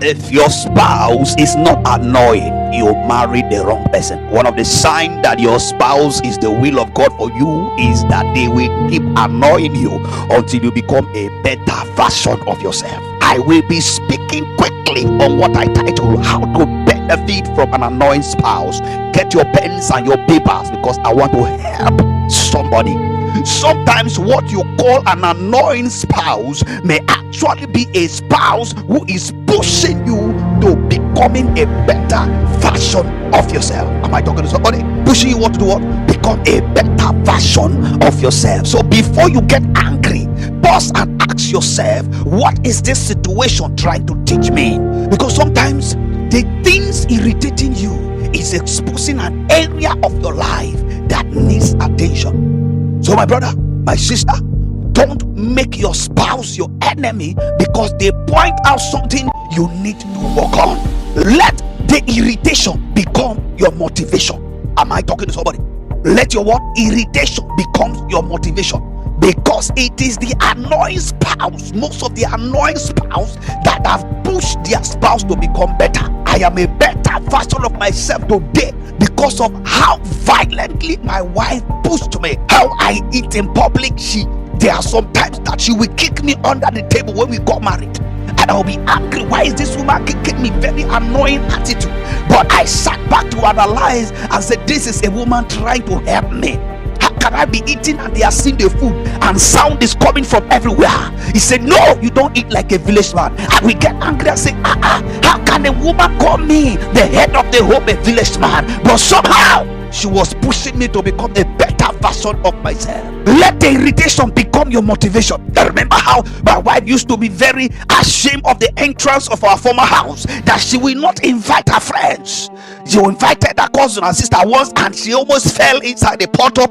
If your spouse is not annoying, you married the wrong person. One of the signs that your spouse is the will of God for you is that they will keep annoying you until you become a better version of yourself. I will be speaking quickly on what I title How to Benefit from an Annoying Spouse. Get your pens and your papers because I want to help somebody. Sometimes what you call an annoying spouse may actually be a spouse who is pushing you to becoming a better version of yourself. Am I talking to somebody? Pushing you what to do what? Become a better version of yourself. So before you get angry, pause and ask yourself, what is this situation trying to teach me? Because sometimes the things irritating you is exposing an area of your life that needs attention. So my brother, my sister, don't make your spouse your enemy because they point out something you need to work on. Let the irritation become your motivation. Am I talking to somebody? Let your what? Irritation becomes your motivation. Because it is the annoying spouse, most of the annoying spouse that have pushed their spouse to become better. I am a better version of myself today because of how violently my wife pushed me, how I eat in public. There are some times that she will kick me under the table when we got married, and I'll be angry. Why is this woman kicking me? Very annoying attitude. But I sat back to analyze and said, this is a woman trying to help me. How can I be eating and they are seeing the food and sound is coming from everywhere? He said, no, you don't eat like a village man. And we get angry and say, how can a woman call me the head of the home a village man? But somehow she was pushing me to become a better version of myself. Let the irritation become your motivation. I remember how my wife used to be very ashamed of the entrance of our former house, that she will not invite her friends. She invited her cousin and sister once, and she almost fell inside the portal.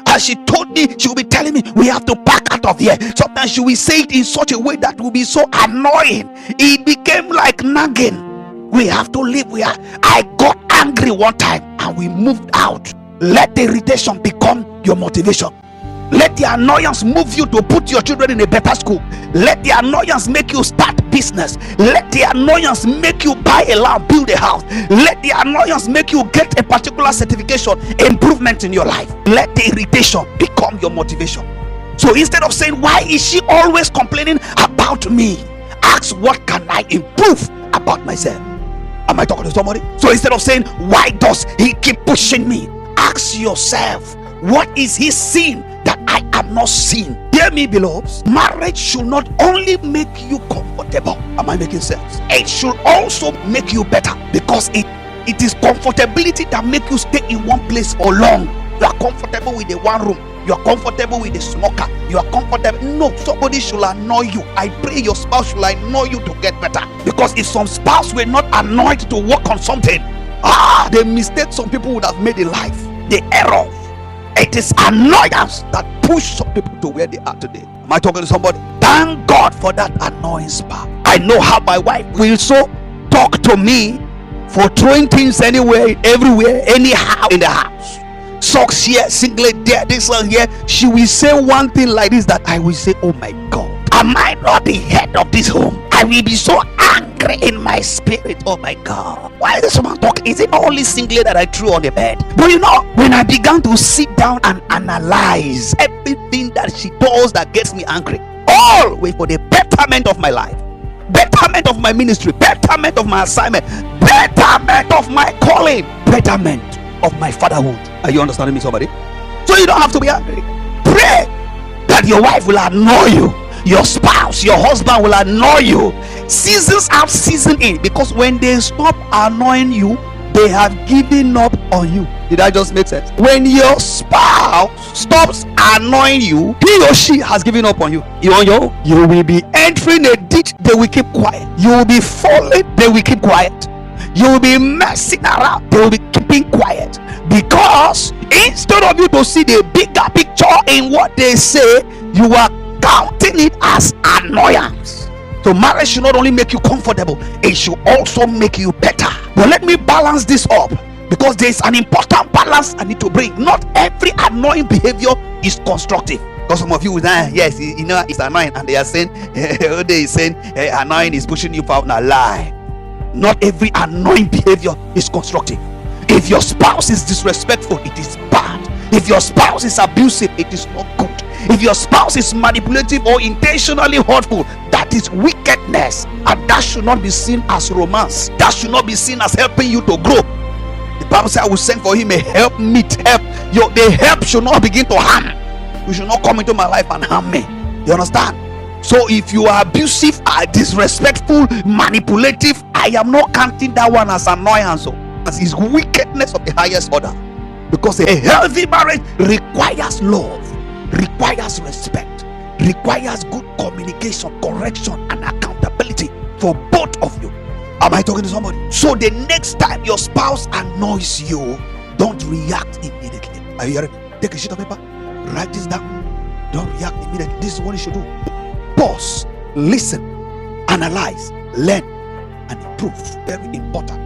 And she told me, she will be telling me, we have to pack out of here. Sometimes she will say it in such a way that will be so annoying. It became like nagging. We have to leave. I got angry one time and we moved out. Let the irritation become your motivation. Let the annoyance move you to put your children in a better school. Let the annoyance make you start business. Let the annoyance make you buy a land, build a house. Let the annoyance make you get a particular certification, improvement in your life. Let the irritation become your motivation. So instead of saying, why is she always complaining about me? Ask, what can I improve about myself? Am I talking to somebody? So instead of saying, why does he keep pushing me? Ask yourself, what is he seeing that I am not seeing? Hear me, beloveds. Marriage should not only make you comfortable. Am I making sense? It should also make you better, because it is comfortability that make you stay in one place for long. You are comfortable with the one room. You are comfortable with the smoker. You are comfortable. No, somebody should annoy you. I pray your spouse should annoy you to get better. Because if some spouse were not annoyed to work on something, the mistake some people would have made in life, the error. It is annoyance that push some people to where they are today. Am I talking to somebody? Thank God for that annoying spouse. I know how my wife will so talk to me for throwing things anywhere, everywhere, anyhow in the house. Socks here, singlet there, this one here. She will say one thing like this that I will say, oh my God, am I not the head of this home? I will be so angry in my spirit. Oh my God, why is this woman talking? Is it only singlet that I threw on the bed? But you know, when I began to sit down and analyze everything that she does that gets me angry, always for the betterment of my life, betterment of my ministry, betterment of my assignment, betterment of my calling, betterment of my fatherhood. Are you understanding me, somebody? So you don't have to be angry. Pray that your wife will annoy you, your spouse, your husband will annoy you, seasons out, season in, because when they stop annoying you, they have given up on you. Did I just make sense? When your spouse stops annoying you, he or she has given up on you. You will be entering a ditch, they will keep quiet. You will be falling, they will keep quiet. You will be messing around, they will be keeping quiet. Because instead of you to see the bigger picture in what they say, you are counting it as annoyance. So marriage should not only make you comfortable, it should also make you better. But let me balance this up, because there is an important balance I need to bring. Not every annoying behavior is constructive. Because some of you, yes, it's annoying, and they are saying, Ode is saying, annoying is pushing you out. Now lie. Not every annoying behavior is constructive. If your spouse is disrespectful, it is bad. If your spouse is abusive, it is not good. If your spouse is manipulative or intentionally hurtful, that is wickedness, and that should not be seen as romance. That should not be seen as helping you to grow. The Bible says, I will send for him a help meet. The help should not begin to harm. You should not come into my life and harm me. You understand? So if you are abusive, disrespectful, manipulative, I am not counting that one as annoyance, as is wickedness of the highest order. Because a healthy marriage requires love, requires respect, requires good communication, correction, and accountability for both of you. Am I talking to somebody? So the next time your spouse annoys you, don't react immediately. Are you hearing me? Take a sheet of paper, write this down. Don't react immediately. This is what you should do. Pause, listen, analyze, learn, and improve. Very important.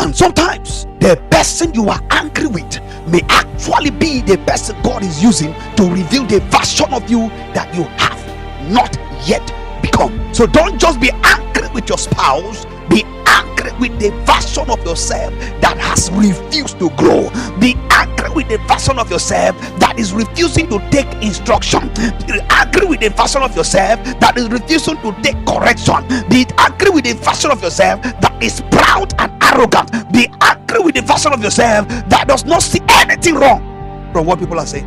And sometimes the person you are angry with may actually be the person God is using to reveal the version of you that you have not yet become. So don't just be angry with your spouse, be angry with the version of yourself that has refused to grow. Be angry with the version of yourself that is refusing to take instruction. Be angry with the version of yourself that is refusing to take correction. Be angry with the version of yourself that is proud and arrogant. Be angry with the version of yourself that does not see anything wrong from what people are saying.